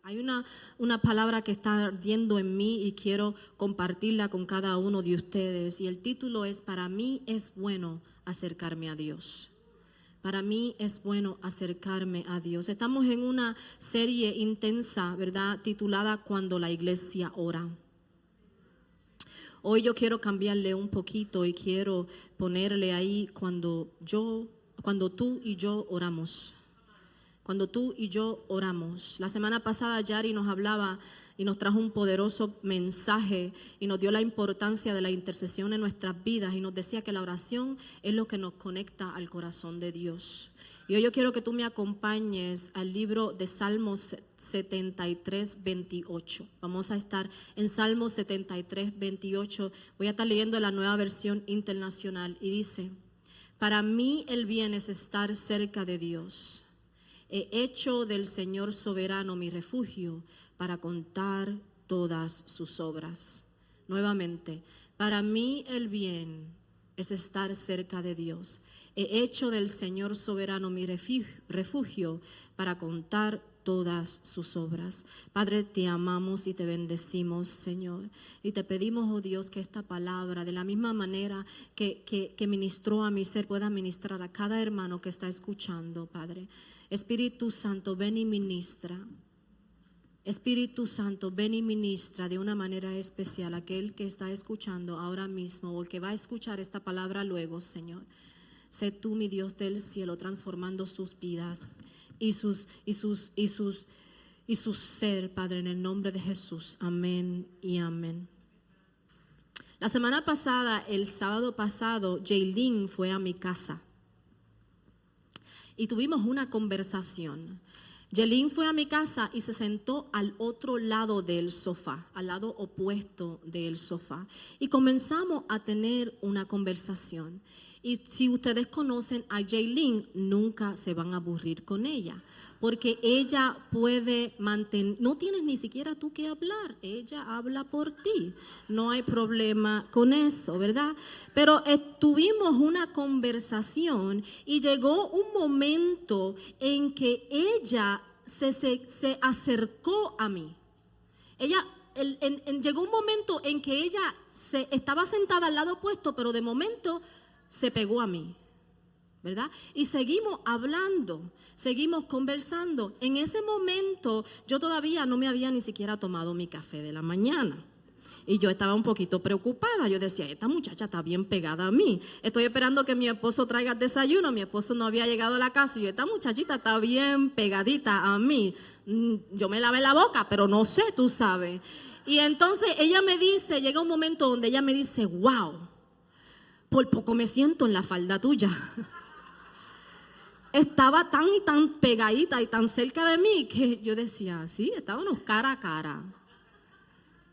Hay una palabra que está ardiendo en mí y quiero compartirla con cada uno de ustedes. Y el título es: para mí es bueno acercarme a Dios. Para mí es bueno acercarme a Dios. Estamos en una serie intensa, ¿verdad?, titulada Cuando la iglesia ora. Hoy yo quiero cambiarle un poquito y quiero ponerle ahí cuando tú y yo oramos. Cuando tú y yo oramos. La semana pasada Yari nos hablaba y nos trajo un poderoso mensaje y nos dio la importancia de la intercesión en nuestras vidas y nos decía que la oración es lo que nos conecta al corazón de Dios. Y hoy yo quiero que tú me acompañes al libro de Salmos 73, 28. Vamos a estar en Salmos 73, 28. Voy a estar leyendo la Nueva Versión Internacional y dice: para mí el bien es estar cerca de Dios. He hecho del Señor soberano mi refugio para contar todas sus obras. Nuevamente, para mí el bien es estar cerca de Dios. He hecho del Señor soberano mi refugio para contar todas sus obras. Padre, te amamos y te bendecimos, Señor, y te pedimos, oh Dios, que esta palabra, de la misma manera que ministró a mi ser, pueda ministrar a cada hermano que está escuchando, Padre. Espíritu Santo, ven y ministra. Espíritu Santo, ven y ministra de una manera especial a aquel que está escuchando ahora mismo o el que va a escuchar esta palabra luego, Señor. Sé tú, mi Dios del cielo, transformando sus vidas y su ser, Padre, en el nombre de Jesús. Amén y amén. La semana pasada, el sábado pasado, Jaylin fue a mi casa y tuvimos una conversación. Jaylin fue a mi casa y se sentó al otro lado del sofá, al lado opuesto del sofá, y comenzamos a tener una conversación. Y si ustedes conocen a Jaylin, nunca se van a aburrir con ella, porque ella puede mantener, no tienes ni siquiera tú que hablar, ella habla por ti, no hay problema con eso, ¿verdad? Pero tuvimos una conversación y llegó un momento en que ella se acercó a mí. Llegó un momento en que ella estaba sentada al lado opuesto, pero de momento se pegó a mí, ¿verdad? Y seguimos hablando, seguimos conversando. En ese momento yo todavía no me había ni siquiera tomado mi café de la mañana y yo estaba un poquito preocupada. Yo decía, esta muchacha está bien pegada a mí. Estoy esperando que mi esposo traiga el desayuno. Mi esposo no había llegado a la casa y yo, esta muchachita está bien pegadita a mí. Yo me lavé la boca, pero no sé, tú sabes. Y entonces ella me dice, llega un momento donde ella me dice, wow, por poco me siento en la falda tuya. Estaba tan y tan pegadita y tan cerca de mí que yo decía, sí, estábamos cara a cara.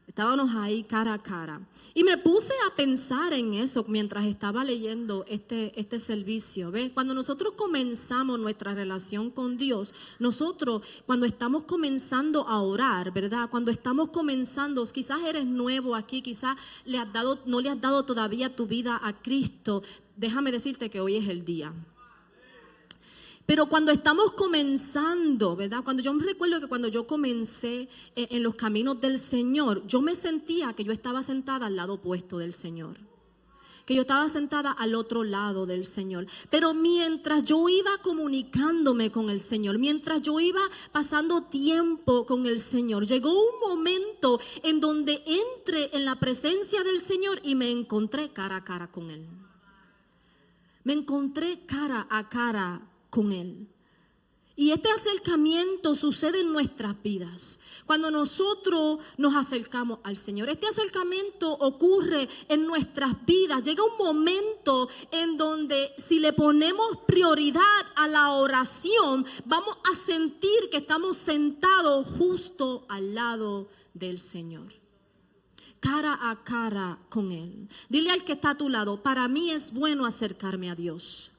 Estábamos ahí cara a cara. Y me puse a pensar en eso mientras estaba leyendo este servicio. ¿Ves? Cuando nosotros comenzamos nuestra relación con Dios, nosotros cuando estamos comenzando a orar, ¿verdad? Cuando estamos comenzando, quizás eres nuevo aquí, quizás no le has dado todavía tu vida a Cristo. Déjame decirte que hoy es el día. Pero cuando estamos comenzando, ¿verdad? Cuando yo me recuerdo que cuando yo comencé en los caminos del Señor, yo me sentía que yo estaba sentada al lado opuesto del Señor, que yo estaba sentada al otro lado del Señor. Pero mientras yo iba comunicándome con el Señor, mientras yo iba pasando tiempo con el Señor, llegó un momento en donde entré en la presencia del Señor y me encontré cara a cara con Él. Me encontré cara a cara con Él. Y este acercamiento sucede en nuestras vidas cuando nosotros nos acercamos al Señor. Este acercamiento ocurre en nuestras vidas. Llega un momento en donde si le ponemos prioridad a la oración, vamos a sentir que estamos sentados justo al lado del Señor, cara a cara con Él. Dile al que está a tu lado, para mí es bueno acercarme a Dios.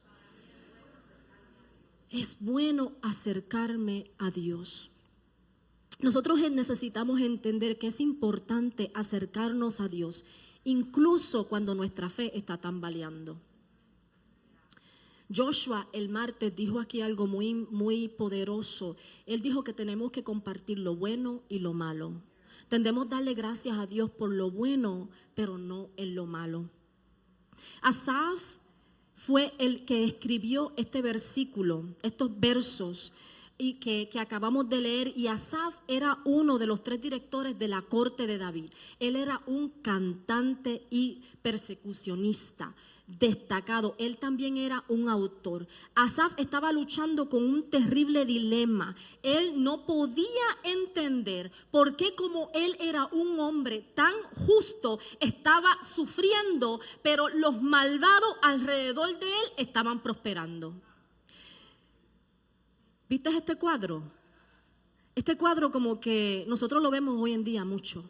Es bueno acercarme a Dios. Nosotros necesitamos entender que es importante acercarnos a Dios, incluso cuando nuestra fe está tambaleando. Joshua el martes dijo aquí algo muy poderoso. Él dijo que tenemos que compartir lo bueno y lo malo. Tendemos a darle gracias a Dios por lo bueno, pero no en lo malo. Asaf fue el que escribió este versículo, estos versos y que acabamos de leer. Y Asaf era uno de los 3 directores de la corte de David. Él era un cantante y persecucionista destacado. Él también era un autor. Asaf estaba luchando con un terrible dilema. Él no podía entender por qué, como él era un hombre tan justo, estaba sufriendo, pero los malvados alrededor de él estaban prosperando. ¿Viste este cuadro? Este cuadro como que nosotros lo vemos hoy en día mucho.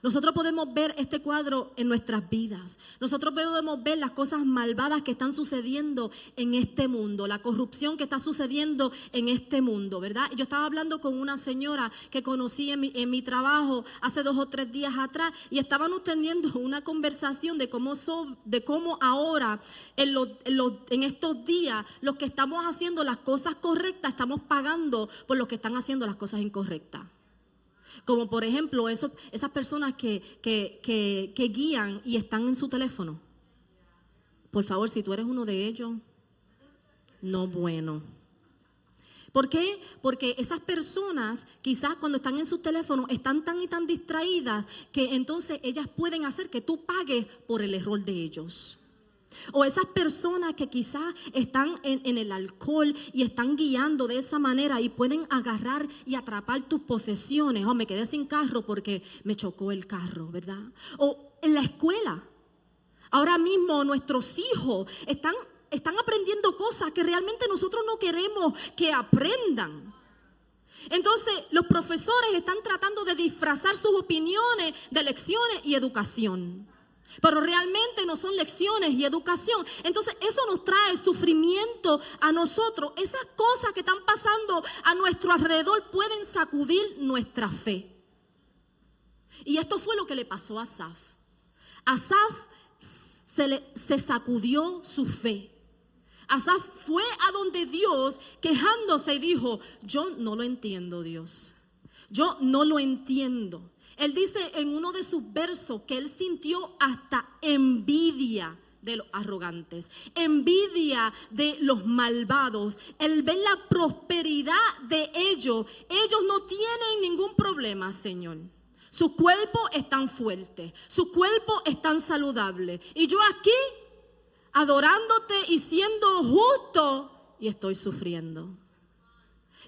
Nosotros podemos ver este cuadro en nuestras vidas. Nosotros podemos ver las cosas malvadas que están sucediendo en este mundo, la corrupción que está sucediendo en este mundo, ¿verdad? Yo estaba hablando con una señora que conocí en mi trabajo hace 2 o 3 días atrás y estábamos teniendo una conversación de cómo ahora en estos días los que estamos haciendo las cosas correctas estamos pagando por los que están haciendo las cosas incorrectas. Como por ejemplo esas personas que guían y están en su teléfono. Por favor, si tú eres uno de ellos, no bueno. ¿Por qué? Porque esas personas quizás cuando están en su teléfono están tan y tan distraídas que entonces ellas pueden hacer que tú pagues por el error de ellos. O esas personas que quizás están en el alcohol y están guiando de esa manera y pueden agarrar y atrapar tus posesiones. Me quedé sin carro porque me chocó el carro, ¿verdad? O en la escuela. Ahora mismo nuestros hijos están aprendiendo cosas que realmente nosotros no queremos que aprendan. Entonces los profesores están tratando de disfrazar sus opiniones de lecciones y educación. Pero realmente no son lecciones y educación. Entonces eso nos trae sufrimiento a nosotros. Esas cosas que están pasando a nuestro alrededor pueden sacudir nuestra fe. Y esto fue lo que le pasó a Asaf. Asaf se sacudió su fe. Asaf fue a donde Dios quejándose y dijo: yo no lo entiendo, Dios. Yo no lo entiendo. Él dice en uno de sus versos que él sintió hasta envidia de los arrogantes, envidia de los malvados. El ver la prosperidad de ellos. Ellos no tienen ningún problema, Señor. Sus cuerpos están fuertes, sus cuerpos están saludables. Y yo aquí adorándote y siendo justo y estoy sufriendo.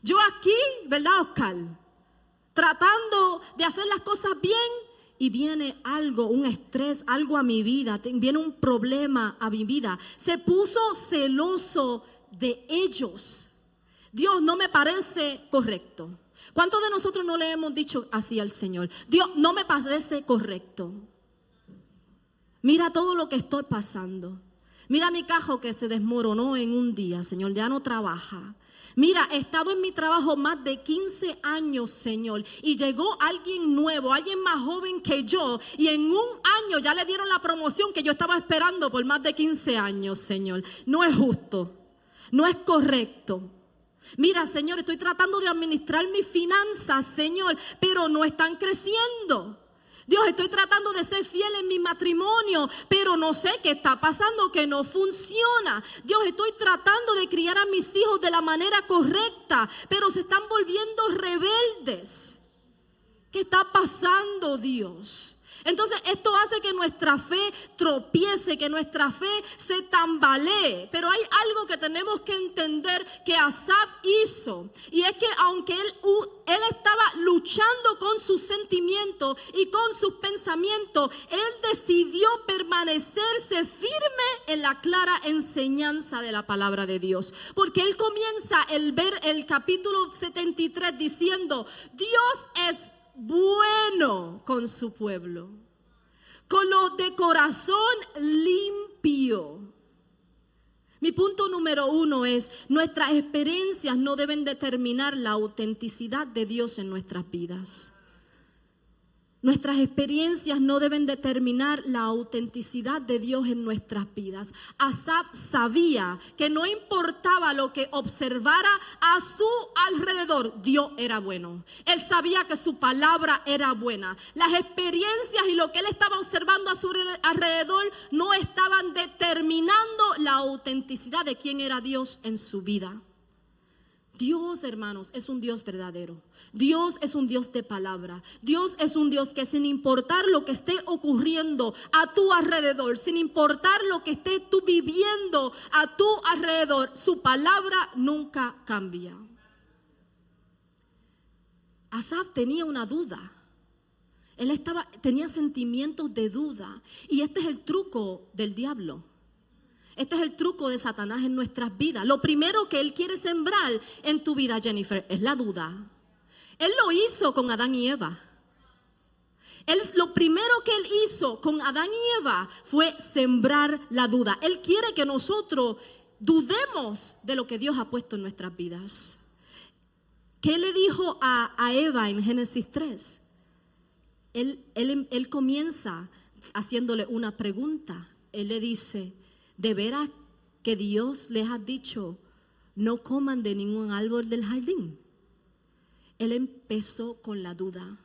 Yo aquí, ¿verdad, Oscar? Tratando de hacer las cosas bien y viene algo, un estrés, algo a mi vida, viene un problema a mi vida. Se puso celoso de ellos. Dios, no me parece correcto. ¿Cuántos de nosotros no le hemos dicho así al Señor? Dios, no me parece correcto. Mira todo lo que estoy pasando. Mira mi carro que se desmoronó en un día, Señor, ya no trabaja. Mira, he estado en mi trabajo más de 15 años, Señor, y llegó alguien nuevo, alguien más joven que yo, y en un año ya le dieron la promoción que yo estaba esperando por más de 15 años, Señor. No es justo, no es correcto. Mira, Señor, estoy tratando de administrar mis finanzas, Señor, pero no están creciendo. Dios, estoy tratando de ser fiel en mi matrimonio, pero no sé qué está pasando, que no funciona. Dios, estoy tratando de criar a mis hijos de la manera correcta, pero se están volviendo rebeldes. ¿Qué está pasando, Dios? Entonces esto hace que nuestra fe tropiece, que nuestra fe se tambalee. Pero hay algo que tenemos que entender que Asaf hizo. Y es que aunque él estaba luchando con sus sentimientos y con sus pensamientos, él decidió permanecerse firme en la clara enseñanza de la palabra de Dios. Porque él comienza el capítulo 73 diciendo: Dios es bueno con su pueblo, con los de corazón limpio. Mi punto número 1 es: nuestras experiencias no deben determinar la autenticidad de Dios en nuestras vidas. Nuestras experiencias no deben determinar la autenticidad de Dios en nuestras vidas. Asaf sabía que no importaba lo que observara a su alrededor, Dios era bueno. Él sabía que su palabra era buena. Las experiencias y lo que él estaba observando a su alrededor no estaban determinando la autenticidad de quién era Dios en su vida. Dios, hermanos, es un Dios verdadero. Dios es un Dios de palabra. Dios es un Dios que sin importar lo que esté ocurriendo a tu alrededor, sin importar lo que esté tú viviendo a tu alrededor, su palabra nunca cambia. Asaf tenía una duda. Tenía sentimientos de duda. Y este es el truco del diablo. Este es el truco de Satanás en nuestras vidas. Lo primero que él quiere sembrar en tu vida, Jennifer, es la duda. Él lo hizo con Adán y Eva. Lo primero que él hizo con Adán y Eva fue sembrar la duda. Él quiere que nosotros dudemos de lo que Dios ha puesto en nuestras vidas. ¿Qué le dijo a Eva en Génesis 3? Él comienza haciéndole una pregunta. Él le dice: ¿de veras que Dios les ha dicho no coman de ningún árbol del jardín? Él empezó con la duda.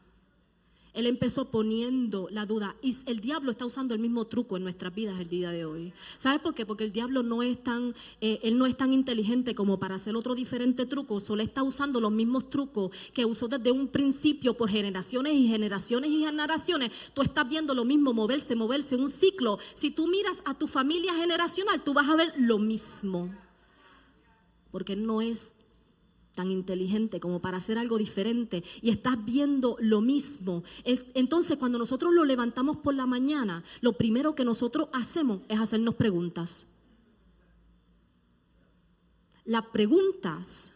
Él empezó poniendo la duda. Y el diablo está usando el mismo truco en nuestras vidas el día de hoy. ¿Sabes por qué? Porque el diablo no es tan inteligente como para hacer otro diferente truco. Solo está usando los mismos trucos que usó desde un principio por generaciones y generaciones y generaciones. Tú estás viendo lo mismo moverse en un ciclo. Si tú miras a tu familia generacional, tú vas a ver lo mismo. Porque él no es tan inteligente como para hacer algo diferente y estás viendo lo mismo. Entonces, cuando nosotros lo levantamos por la mañana, lo primero que nosotros hacemos es hacernos preguntas. Las preguntas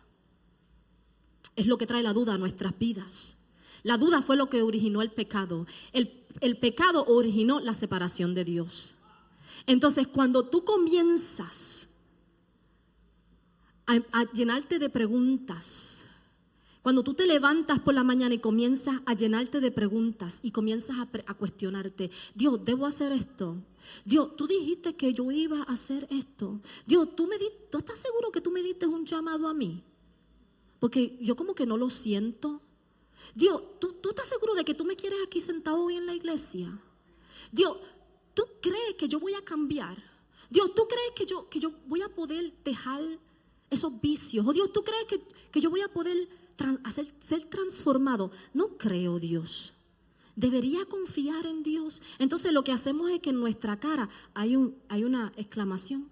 es lo que trae la duda a nuestras vidas. La duda fue lo que originó el pecado. El pecado originó la separación de Dios. Entonces, cuando tú comienzas a llenarte de preguntas, cuando tú te levantas por la mañana y comienzas a llenarte de preguntas y comienzas a cuestionarte: Dios, ¿debo hacer esto? Dios, tú dijiste que yo iba a hacer esto. Dios, ¿tú estás seguro que tú me diste un llamado a mí? Porque yo como que no lo siento. Dios, ¿tú estás seguro de que tú me quieres aquí sentado hoy en la iglesia? Dios, ¿tú crees que yo voy a cambiar? Dios, ¿tú crees que yo voy a poder dejar esos vicios? O Dios, ¿tú crees que yo voy a poder ser transformado? No creo, Dios. ¿Debería confiar en Dios? Entonces lo que hacemos es que en nuestra cara hay una exclamación.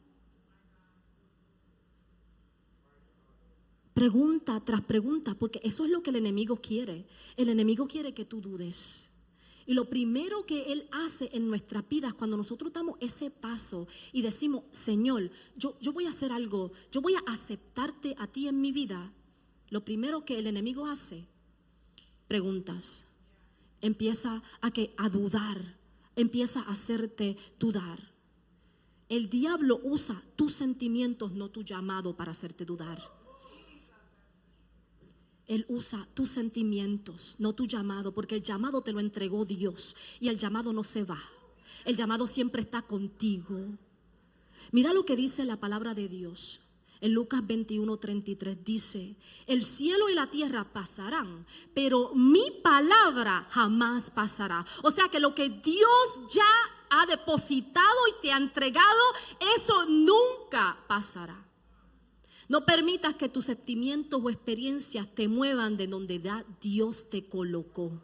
Pregunta tras pregunta, porque eso es lo que el enemigo quiere. El enemigo quiere que tú dudes. Y lo primero que él hace en nuestras vidas, cuando nosotros damos ese paso y decimos: Señor, yo voy a hacer algo, yo voy a aceptarte a ti en mi vida, lo primero que el enemigo hace: preguntas. Empieza a dudar, empieza a hacerte dudar. El diablo usa tus sentimientos, no tu llamado, para hacerte dudar. Él usa tus sentimientos, no tu llamado, porque el llamado te lo entregó Dios y el llamado no se va. El llamado siempre está contigo. Mira lo que dice la palabra de Dios. En Lucas 21:33 dice: el cielo y la tierra pasarán, pero mi palabra jamás pasará. O sea que lo que Dios ya ha depositado y te ha entregado, eso nunca pasará. No permitas que tus sentimientos o experiencias te muevan de donde Dios te colocó.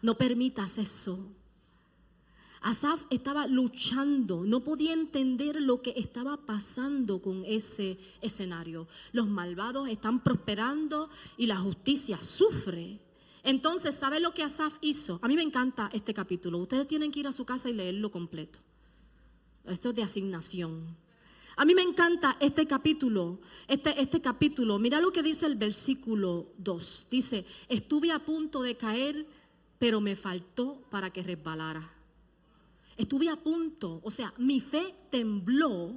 No permitas eso. Asaf estaba luchando, no podía entender lo que estaba pasando con ese escenario. Los malvados están prosperando y la justicia sufre. Entonces, ¿sabe lo que Asaf hizo? A mí me encanta este capítulo. Ustedes tienen que ir a su casa y leerlo completo. Esto es de asignación. A mí me encanta este capítulo. Este capítulo, mira lo que dice el versículo 2. Dice: estuve a punto de caer, pero me faltó para que resbalara. Estuve a punto, o sea, mi fe tembló,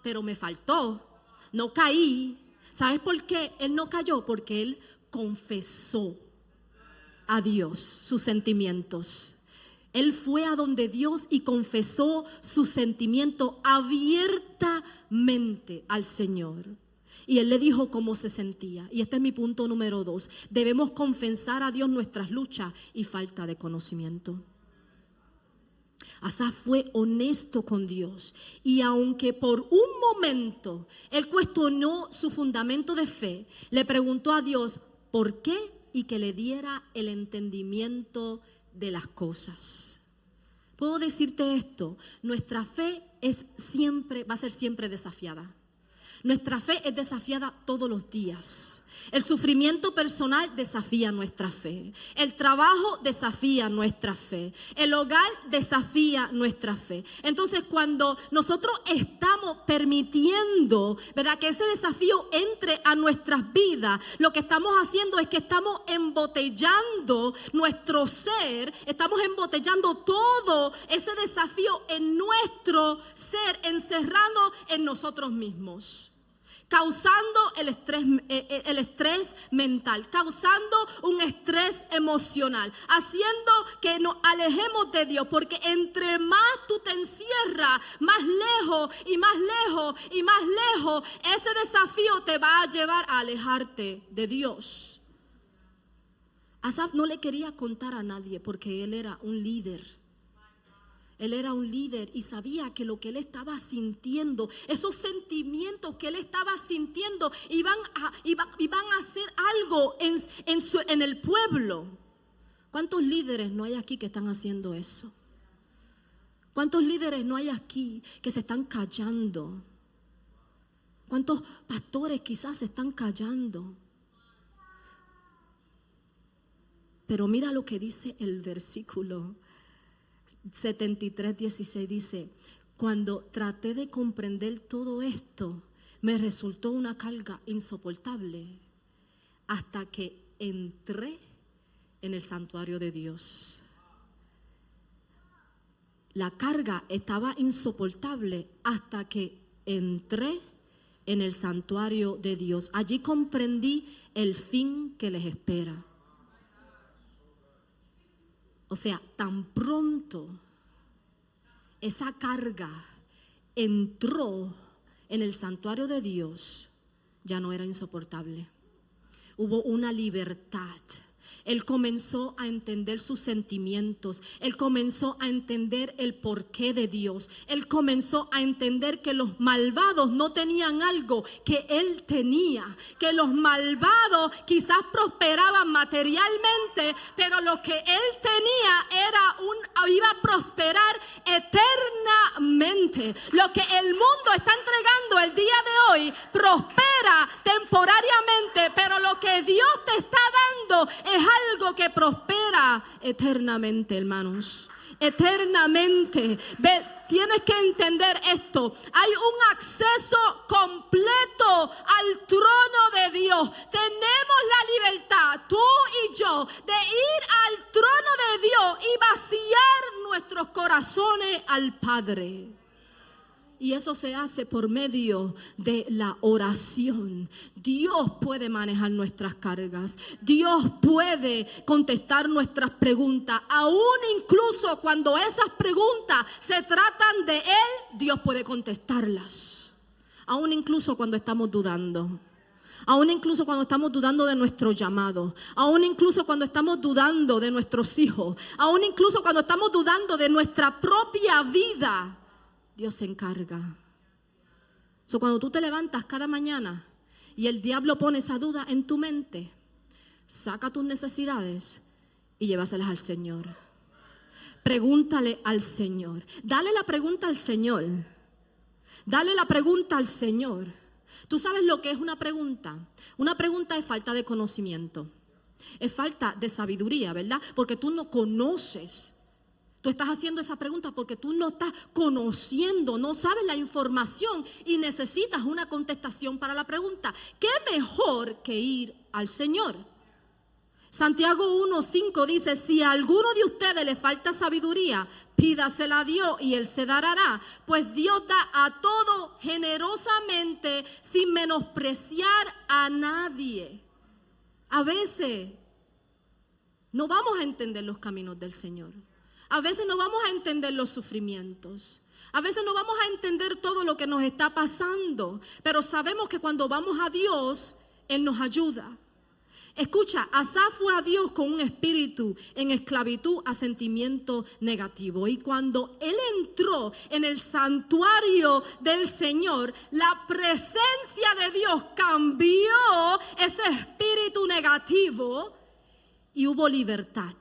pero me faltó. No caí. ¿Sabes por qué él no cayó? Porque él confesó. a Dios sus sentimientos. Él fue a donde Dios y confesó su sentimiento abiertamente al Señor. Y él le dijo cómo se sentía. Y este es mi punto número 2. Debemos confesar a Dios nuestras luchas y falta de conocimiento. Asaf fue honesto con Dios. Y aunque por un momento él cuestionó su fundamento de fe, le preguntó a Dios por qué y que le diera el entendimiento de las cosas. Puedo decirte esto: nuestra fe va a ser siempre desafiada. Nuestra fe es desafiada todos los días. El sufrimiento personal desafía nuestra fe. El trabajo desafía nuestra fe. El hogar desafía nuestra fe. Entonces, cuando nosotros estamos permitiendo, ¿verdad?, que ese desafío entre a nuestras vidas, lo que estamos haciendo es que estamos embotellando nuestro ser, estamos embotellando todo ese desafío en nuestro ser, encerrado en nosotros mismos, causando el estrés mental, causando un estrés emocional, haciendo que nos alejemos de Dios, porque entre más tú te encierras, más lejos y más lejos y más lejos, ese desafío te va a llevar a alejarte de Dios. Asaf no le quería contar a nadie porque él era un líder. Él era un líder y sabía que lo que él estaba sintiendo, esos sentimientos que él estaba sintiendo, iban a hacer algo en el pueblo. ¿Cuántos líderes no hay aquí que están haciendo eso? ¿Cuántos líderes no hay aquí que se están callando? ¿Cuántos pastores quizás se están callando? Pero mira lo que dice el versículo 73:16, dice: cuando traté de comprender todo esto, me resultó una carga insoportable hasta que entré en el santuario de Dios. La carga estaba insoportable hasta que entré en el santuario de Dios. Allí comprendí el fin que les espera. O sea, tan pronto esa carga entró en el santuario de Dios, ya no era insoportable. Hubo una libertad. Él comenzó a entender sus sentimientos. Él comenzó a entender el porqué de Dios. Él comenzó a entender que los malvados no tenían algo que él tenía. Que los malvados quizás prosperaban materialmente, pero lo que él tenía iba a prosperar eternamente. Lo que el mundo está entregando el día de hoy prospera temporariamente, pero lo que Dios te está dando es algo que prospera eternamente, hermanos. Eternamente. Tienes que entender esto. Hay un acceso completo al trono de Dios. Tenemos la libertad, tú y yo, de ir al trono de Dios y vaciar nuestros corazones al Padre. Y eso se hace por medio de la oración. Dios puede manejar nuestras cargas. Dios puede contestar nuestras preguntas. Aún incluso cuando esas preguntas se tratan de Él, Dios puede contestarlas. Aún incluso cuando estamos dudando. Aún incluso cuando estamos dudando de nuestro llamado. Aún incluso cuando estamos dudando de nuestros hijos. Aún incluso cuando estamos dudando de nuestra propia vida. Dios se encarga. Cuando tú te levantas cada mañana y el diablo pone esa duda en tu mente, saca tus necesidades y llévaselas al Señor. Pregúntale al Señor. Dale la pregunta al Señor. Dale la pregunta al Señor. ¿Tú sabes lo que es una pregunta? Una pregunta es falta de conocimiento. Es falta de sabiduría, ¿verdad? Porque tú no conoces. Tú estás haciendo esa pregunta porque tú no estás conociendo, no sabes la información y necesitas una contestación para la pregunta. ¿Qué mejor que ir al Señor? Santiago 1:5 dice: si a alguno de ustedes le falta sabiduría, pídasela a Dios y Él se dará. Pues Dios da a todo generosamente sin menospreciar a nadie. A veces No vamos a entender los caminos del Señor. A veces no vamos a entender los sufrimientos. A veces no vamos a entender todo lo que nos está pasando. Pero sabemos que cuando vamos a Dios, Él nos ayuda. Escucha, Asaf fue a Dios con un espíritu en esclavitud a sentimiento negativo. Y cuando él entró en el santuario del Señor, la presencia de Dios cambió ese espíritu negativo y hubo libertad.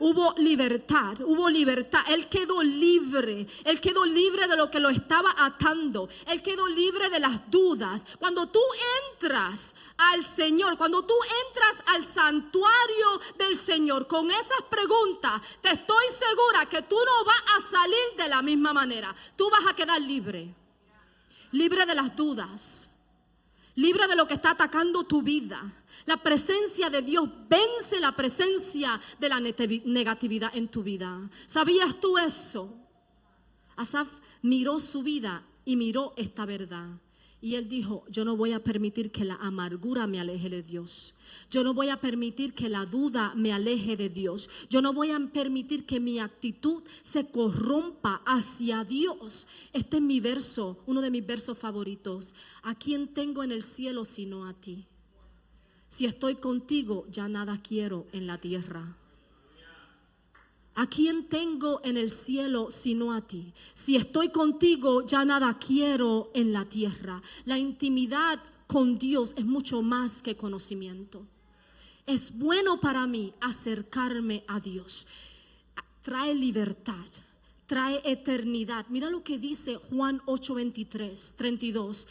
Hubo libertad, hubo libertad. Él quedó libre de lo que lo estaba atando. Él quedó libre de las dudas. Cuando tú entras al Señor, cuando tú entras al santuario del Señor con esas preguntas, te estoy segura que tú no vas a salir de la misma manera. Tú vas a quedar libre, libre de las dudas, libre de lo que está atacando tu vida. La presencia de Dios vence la presencia de la negatividad en tu vida. ¿Sabías tú eso? Asaf miró su vida y miró esta verdad. Y él dijo, yo no voy a permitir que la amargura me aleje de Dios. Yo no voy a permitir que la duda me aleje de Dios. Yo no voy a permitir que mi actitud se corrompa hacia Dios. Este es mi verso, uno de mis versos favoritos. ¿A quién tengo en el cielo sino a ti? Si estoy contigo, ya nada quiero en la tierra. ¿A quién tengo en el cielo sino a ti? Si estoy contigo, ya nada quiero en la tierra. La intimidad con Dios es mucho más que conocimiento. Es bueno para mí acercarme a Dios. Trae libertad, trae eternidad. Mira lo que dice Juan 8:23, 32.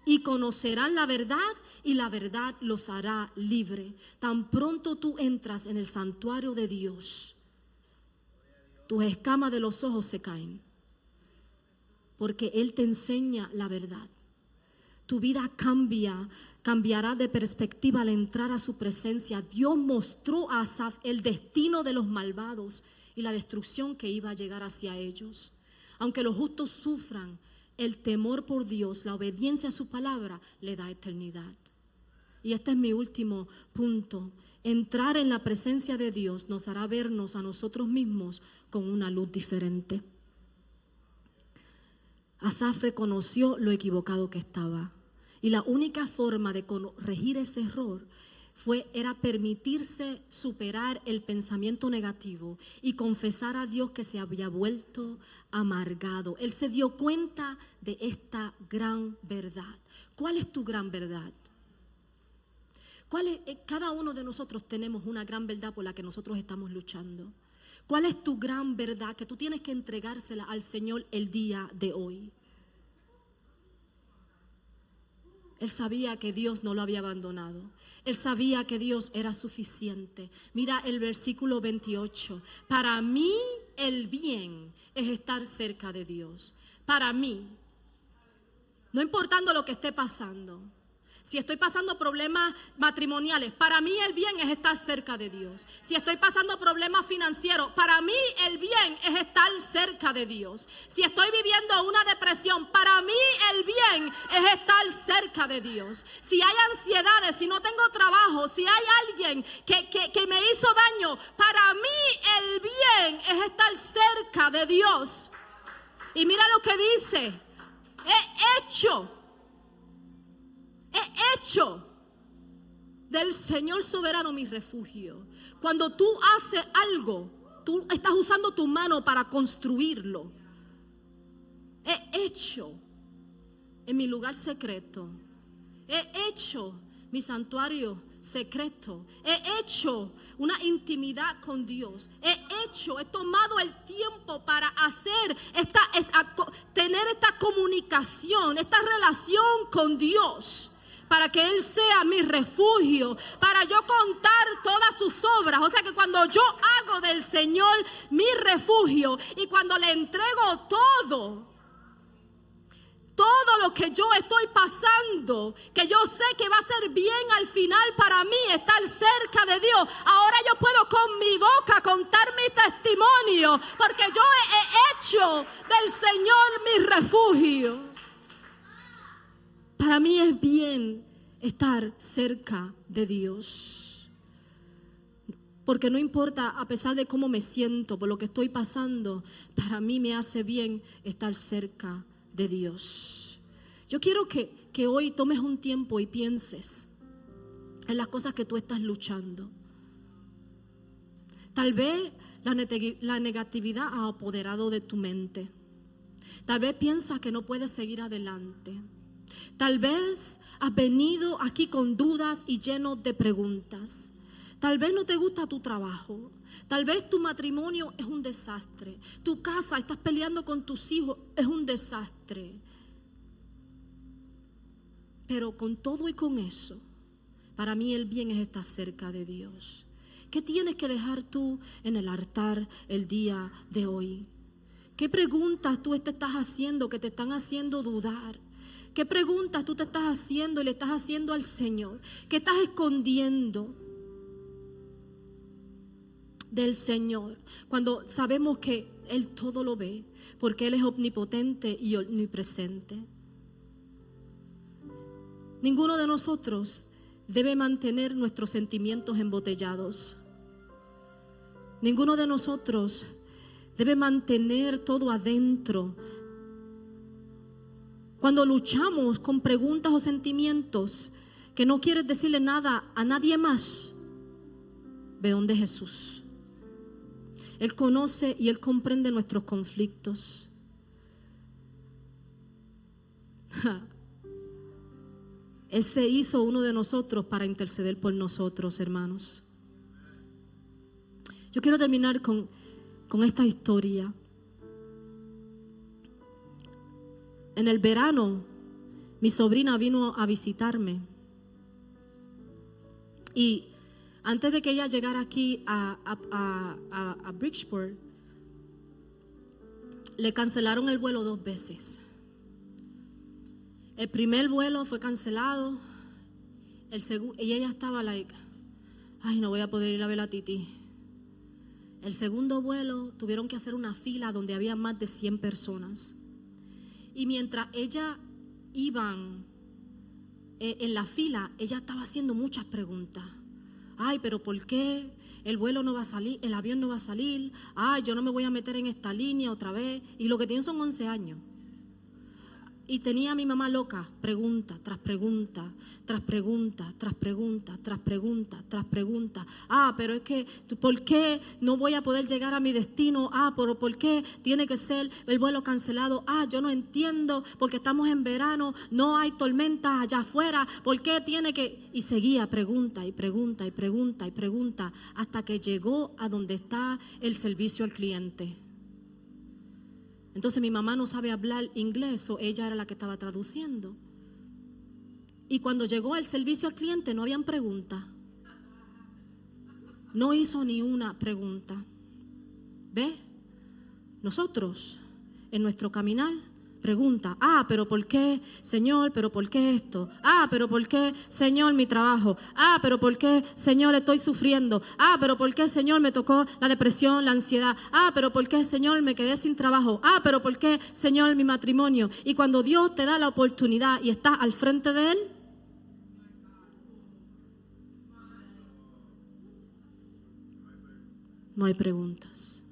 Y conocerán la verdad y la verdad los hará libre. Tan pronto tú entras en el santuario de Dios, tus escamas de los ojos se caen, porque Él te enseña la verdad. Tu vida cambiará de perspectiva al entrar a su presencia. Dios mostró a Asaf el destino de los malvados y la destrucción que iba a llegar hacia ellos. Aunque los justos sufran, el temor por Dios, la obediencia a su palabra, le da eternidad. Y este es mi último punto. Entrar en la presencia de Dios nos hará vernos a nosotros mismos con una luz diferente. Asaf reconoció lo equivocado que estaba. Y la única forma de corregir ese error era permitirse superar el pensamiento negativo y confesar a Dios que se había vuelto amargado. Él se dio cuenta de esta gran verdad. ¿Cuál es tu gran verdad? Cada uno de nosotros tenemos una gran verdad por la que nosotros estamos luchando. ¿Cuál es tu gran verdad que tú tienes que entregársela al Señor el día de hoy? Él sabía que Dios no lo había abandonado. Él sabía que Dios era suficiente. Mira el versículo 28. Para mí el bien es estar cerca de Dios. Para mí, no importando lo que esté pasando. Si estoy pasando problemas matrimoniales, para mí el bien es estar cerca de Dios. Si estoy pasando problemas financieros, para mí el bien es estar cerca de Dios. Si estoy viviendo una depresión, para mí el bien es estar cerca de Dios. Si hay ansiedades, si no tengo trabajo, si hay alguien que me hizo daño, para mí el bien es estar cerca de Dios. Y mira lo que dice: he hecho del Señor soberano mi refugio. Cuando tú haces algo, tú estás usando tu mano para construirlo. He hecho en mi lugar secreto. He hecho mi santuario secreto. He hecho una intimidad con Dios. He tomado el tiempo para hacer tener esta comunicación, esta relación con Dios, para que Él sea mi refugio, para yo contar todas sus obras. O sea que cuando yo hago del Señor mi refugio y cuando le entrego todo lo que yo estoy pasando, que yo sé que va a ser bien al final para mí estar cerca de Dios, ahora yo puedo con mi boca contar mi testimonio, porque yo he hecho del Señor mi refugio. Para mí es bien estar cerca de Dios. Porque no importa, a pesar de cómo me siento, por lo que estoy pasando, para mí me hace bien estar cerca de Dios. Yo quiero que hoy tomes un tiempo y pienses en las cosas que tú estás luchando. Tal vez la negatividad ha apoderado de tu mente. Tal vez piensas que no puedes seguir adelante. Tal vez has venido aquí con dudas y lleno de preguntas. Tal vez no te gusta tu trabajo. Tal vez tu matrimonio es un desastre. Tu casa, estás peleando con tus hijos, es un desastre. Pero con todo y con eso, para mí el bien es estar cerca de Dios. ¿Qué tienes que dejar tú en el altar el día de hoy? ¿Qué preguntas tú te estás haciendo que te están haciendo dudar? ¿Qué preguntas tú te estás haciendo y le estás haciendo al Señor? ¿Qué estás escondiendo del Señor? Cuando sabemos que Él todo lo ve, porque Él es omnipotente y omnipresente. Ninguno de nosotros debe mantener nuestros sentimientos embotellados. Ninguno de nosotros debe mantener todo adentro. Cuando luchamos con preguntas o sentimientos que no quieres decirle nada a nadie más, ve donde Jesús. Él conoce y Él comprende nuestros conflictos. Él se hizo uno de nosotros para interceder por nosotros, hermanos. Yo quiero terminar con esta historia. En el verano, mi sobrina vino a visitarme. Y antes de que ella llegara aquí a Bridgeport, le cancelaron el vuelo 2 veces. El primer vuelo fue cancelado. Y ella estaba like, ay, no voy a poder ir a ver a Titi. El segundo vuelo tuvieron que hacer una fila donde había más de 100 personas. Y mientras ella iban en la fila, ella estaba haciendo muchas preguntas. Ay, pero ¿por qué el vuelo no va a salir? El avión no va a salir. Ay, yo no me voy a meter en esta línea otra vez. Y lo que tienen son 11 años. Y tenía a mi mamá loca, pregunta tras pregunta, tras pregunta, tras pregunta, tras pregunta, tras pregunta. Ah, pero es que, ¿por qué no voy a poder llegar a mi destino? Ah, pero ¿por qué tiene que ser el vuelo cancelado? Ah, yo no entiendo, porque estamos en verano, no hay tormentas allá afuera. ¿Por qué tiene que...? Y seguía pregunta y pregunta y pregunta y pregunta hasta que llegó a donde está el servicio al cliente. Entonces mi mamá no sabe hablar inglés, o ella era la que estaba traduciendo. Y cuando llegó al servicio al cliente no habían preguntas. No hizo ni una pregunta. ¿Ve? Nosotros, en nuestro caminar, pregunta. Ah, pero ¿por qué, Señor? ¿Pero por qué esto? Ah, pero ¿por qué, Señor, mi trabajo? Ah, pero ¿por qué, Señor, estoy sufriendo? Ah, pero ¿por qué, Señor, me tocó la depresión, la ansiedad? Ah, pero ¿por qué, Señor, me quedé sin trabajo? Ah, pero ¿por qué, Señor, mi matrimonio? Y cuando Dios te da la oportunidad y estás al frente de Él, no hay preguntas.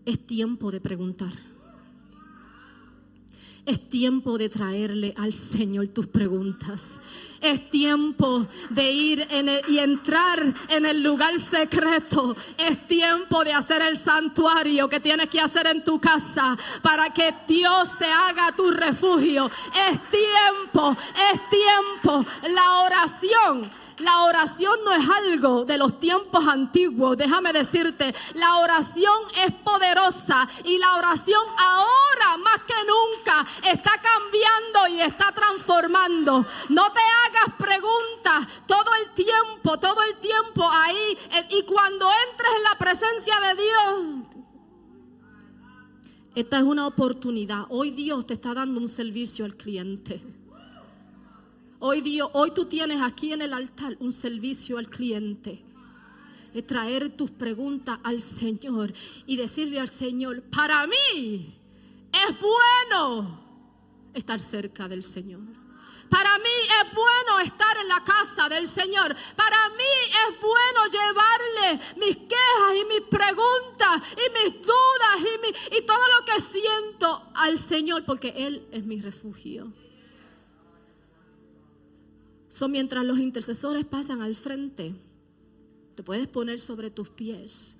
Es tiempo de preguntar. Es tiempo de traerle al Señor tus preguntas. Es tiempo de ir y entrar en el lugar secreto. Es tiempo de hacer el santuario que tienes que hacer en tu casa para que Dios se haga tu refugio. Es tiempo, es tiempo. La oración no es algo de los tiempos antiguos, déjame decirte, la oración es poderosa y la oración ahora más que nunca está cambiando y está transformando. No te hagas preguntas todo el tiempo ahí, y cuando entres en la presencia de Dios, esta es una oportunidad. Hoy Dios te está dando un servicio al cliente. Hoy tú tienes aquí en el altar un servicio al cliente. Es traer tus preguntas al Señor y decirle al Señor, para mí es bueno estar cerca del Señor. Para mí es bueno estar en la casa del Señor. Para mí es bueno llevarle mis quejas y mis preguntas y mis dudas y todo lo que siento al Señor, porque Él es mi refugio. Mientras los intercesores pasan al frente, te puedes poner sobre tus pies.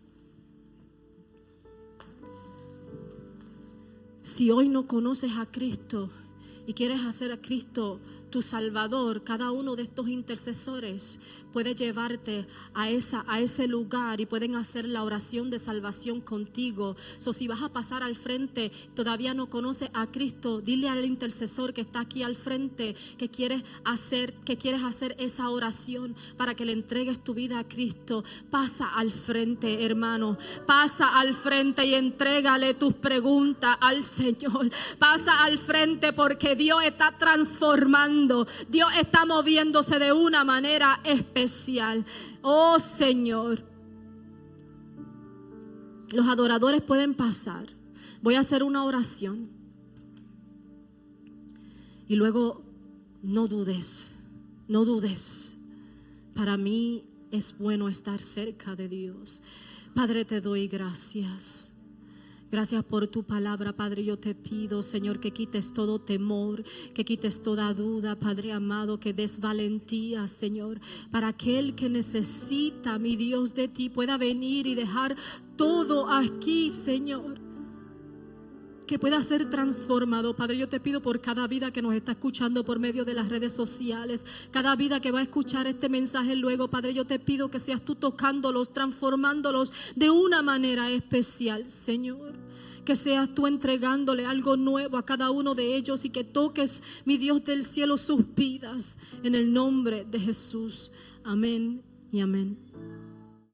Si hoy no conoces a Cristo y quieres hacer a Cristo tu Salvador, cada uno de estos intercesores puede llevarte a ese lugar y pueden hacer la oración de salvación contigo. Si vas a pasar al frente, todavía no conoces a Cristo, dile al intercesor que está aquí al frente que quieres hacer esa oración para que le entregues tu vida a Cristo. Pasa al frente, hermano, pasa al frente y entrégale tus preguntas al Señor. Pasa al frente porque Dios está transformando. Dios está moviéndose de una manera especial. Oh Señor. Los adoradores pueden pasar. Voy a hacer una oración. Y luego no dudes. No dudes. Para mí es bueno estar cerca de Dios. Padre, te doy gracias. Gracias por tu palabra, Padre. Yo te pido, Señor, que quites todo temor, que quites toda duda, Padre amado, que des valentía, Señor, para aquel que necesita, mi Dios, de ti, pueda venir y dejar todo aquí, Señor, que pueda ser transformado. Padre, yo te pido por cada vida que nos está escuchando por medio de las redes sociales, cada vida que va a escuchar este mensaje luego, Padre, yo te pido que seas tú tocándolos, transformándolos de una manera especial, Señor. Que seas tú entregándole algo nuevo a cada uno de ellos y que toques, mi Dios del cielo, sus vidas en el nombre de Jesús. Amén y amén.